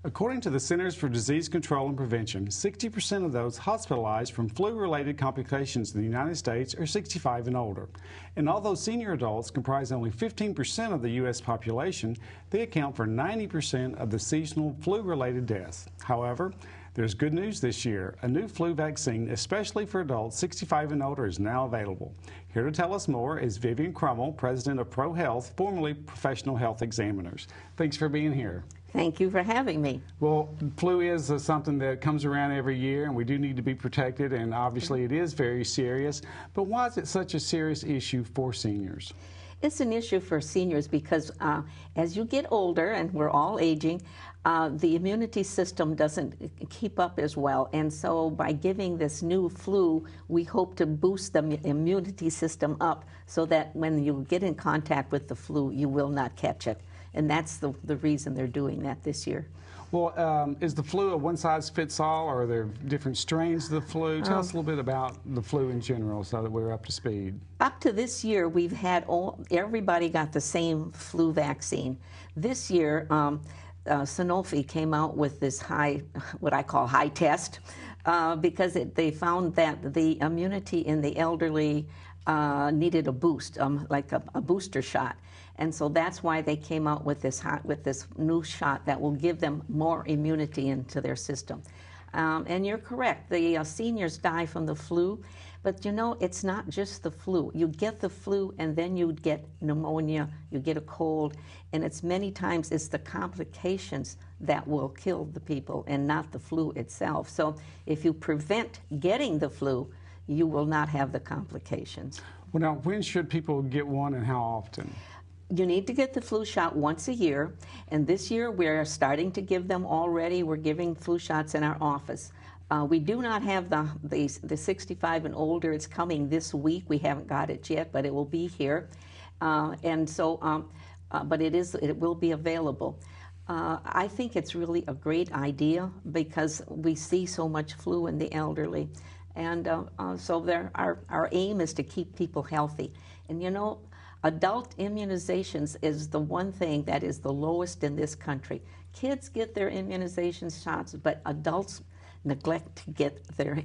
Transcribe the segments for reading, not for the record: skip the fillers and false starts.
According to the Centers for Disease Control and Prevention, 60% of those hospitalized from flu-related complications in the United States are 65 and older. And although senior adults comprise only 15% of the U.S. population, they account for 90% of the seasonal flu-related deaths. However, there's good news this year. A new flu vaccine, especially for adults 65 and older, is now available. Here to tell us more is Vivian Krumel, president of ProHealth, formerly Professional Health Examiners. Thanks for being here. Thank you for having me. Well, flu is something that comes around every year, and we do need to be protected, and obviously it is very serious. But why is it such a serious issue for seniors? It's an issue for seniors because as you get older, and we're all aging, the immunity system doesn't keep up as well. And so by giving this new flu, we hope to boost the immunity system up so that when you get in contact with the flu, you will not catch it. And that's the reason they're doing that this year. Well, is the flu a one-size-fits-all, or are there different strains of the flu? Tell us a little bit about the flu in general so that we're up to speed. Up to this year, we've had everybody got the same flu vaccine. This year, Sanofi came out with this what I call high test, because they found that the immunity in the elderly needed a boost, like a booster shot. And so that's why they came out with this new shot that will give them more immunity into their system. And you're correct, the seniors die from the flu, but you know, it's not just the flu. You get the flu and then you get pneumonia, you get a cold, and it's many times it's the complications that will kill the people and not the flu itself. So if you prevent getting the flu, you will not have the complications. Well, now, when should people get one and how often? You need to get the flu shot once a year, and this year we're starting to give them already. We're giving flu shots in our office. We do not have the 65 and older. It's coming this week. We haven't got it yet, but it will be here. But it will be available. I think it's really a great idea because we see so much flu in the elderly. And so our aim is to keep people healthy. And you know, adult immunizations is the one thing that is the lowest in this country. Kids get their immunization shots, but adults neglect to get their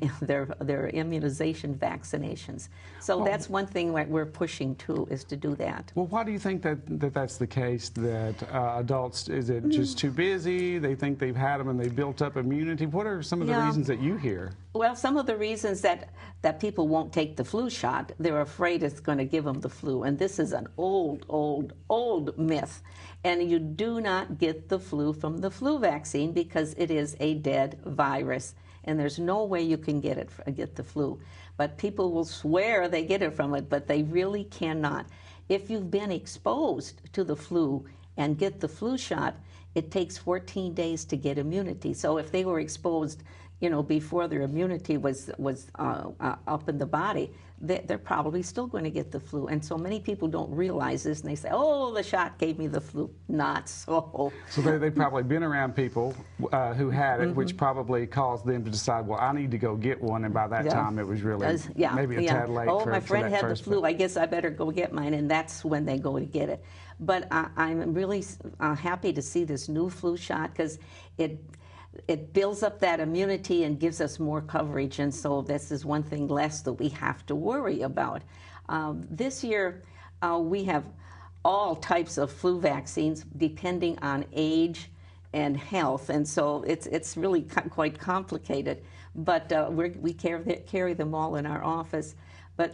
immunization vaccinations. So that's one thing that we're pushing to, is to do that. Well, why do you think that's the case, that adults, is it just too busy? They think they've had them and they've built up immunity? What are some of the reasons that you hear? Well, some of the reasons that people won't take the flu shot, they're afraid it's going to give them the flu. And this is an old myth. And you do not get the flu from the flu vaccine because it is a dead virus. And there's no way you can get the flu. But people will swear they get it from it, but they really cannot. If you've been exposed to the flu and get the flu shot, it takes 14 days to get immunity. So if they were exposed, you know, before their immunity was up in the body, they're probably still going to get the flu. And so many people don't realize this, and they say, oh, the shot gave me the flu. Not so. So they've probably been around people who had it, which probably caused them to decide, well, I need to go get one, and by that time it was really maybe a tad late. Oh, my friend had the flu, I guess I better go get mine, and that's when they go to get it. But I'm really happy to see this new flu shot because it builds up that immunity and gives us more coverage, and so this is one thing less that we have to worry about. This year, we have all types of flu vaccines depending on age and health, and so it's really quite complicated. But we carry them all in our office. But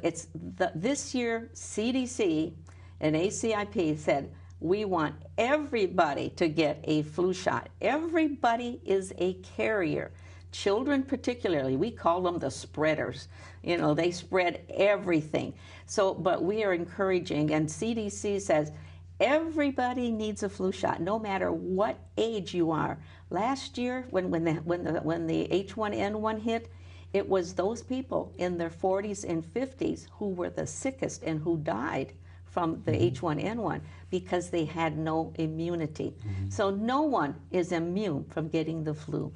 this year, CDC and ACIP said, we want everybody to get a flu shot. Everybody is a carrier. Children particularly, we call them the spreaders. You know, they spread everything. So, but we are encouraging, and CDC says everybody needs a flu shot, no matter what age you are. Last year, when the H1N1 hit, it was those people in their 40s and 50s who were the sickest and who died from the H1N1 because they had no immunity. So no one is immune from getting the flu.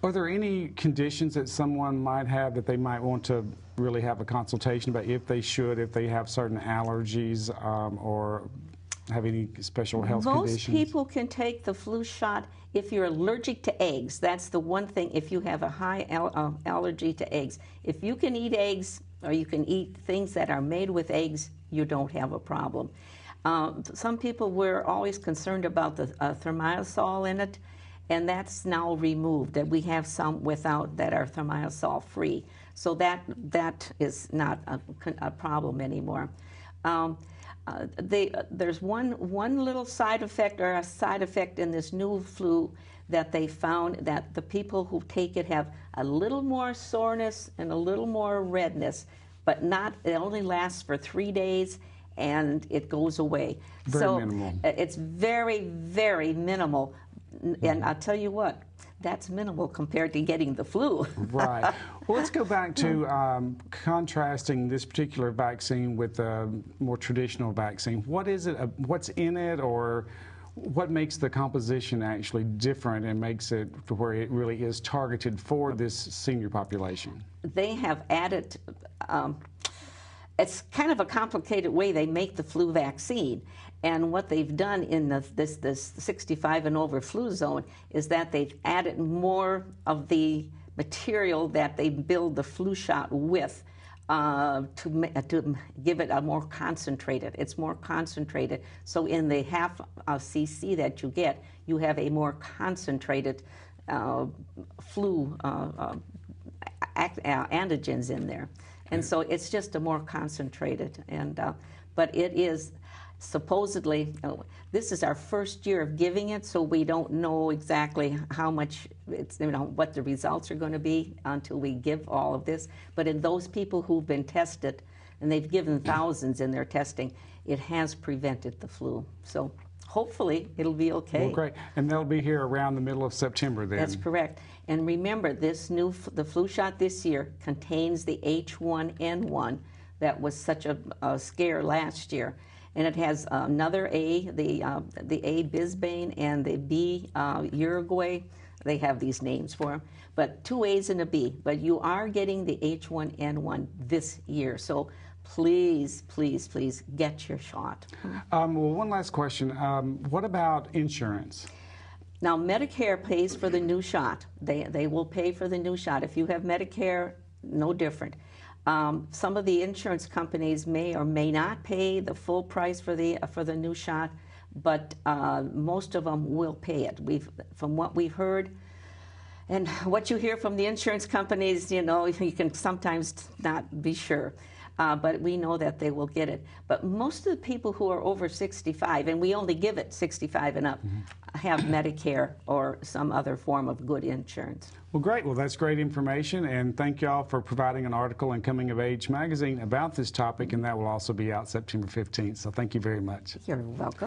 Are there any conditions that someone might have that they might want to really have a consultation about, if they have certain allergies or have any special health Most conditions? people can take the flu shot if you're allergic to eggs. That's the one thing, if you have a high allergy to eggs. If you can eat eggs or you can eat things that are made with eggs, you don't have a problem. Some people were always concerned about the thimerosal in it, and that's now removed. That we have some without that are thimerosal free. So that is not a problem anymore. There's one little side effect, or a side effect in this new flu, that they found that the people who take it have a little more soreness and a little more redness, but it only lasts for 3 days and it goes away. Very minimal. It's very, very minimal. And I'll tell you what, that's minimal compared to getting the flu. Right. Well, let's go back to contrasting this particular vaccine with a more traditional vaccine. What is it? What's in it, or what makes the composition actually different and makes it to where it really is targeted for this senior population? They have added, it's kind of a complicated way they make the flu vaccine. And what they've done in this 65 and over flu zone is that they've added more of the material that they build the flu shot with to give it a more concentrated. It's more concentrated. So in the half cc that you get, you have a more concentrated flu antigens in there. And so it's just a more concentrated. But it is supposedly, this is our first year of giving it, so we don't know exactly how much it's, what the results are going to be until we give all of this. But in those people who've been tested, and they've given thousands in their testing, it has prevented the flu. So hopefully it'll be okay. Well, great. And they'll be here around the middle of September then. That's correct. And remember, the flu shot this year contains the H1N1 that was such a scare last year. And it has another A, the A bisbane, and the B Uruguay. They have these names for them, but 2 A's and a B. But you are getting the H1N1 this year, so please, please, please get your shot. Well, one last question. What about insurance? Now, Medicare pays for the new shot. They will pay for the new shot. If you have Medicare, no different. Some of the insurance companies may or may not pay the full price for the new shot, but most of them will pay it. From what we've heard, and what you hear from the insurance companies, you can sometimes not be sure. But we know that they will get it. But most of the people who are over 65, and we only give it 65 and up, have Medicare or some other form of good insurance. Well, great. Well, that's great information, and thank y'all for providing an article in Coming of Age magazine about this topic, and that will also be out September 15th. So thank you very much. You're welcome.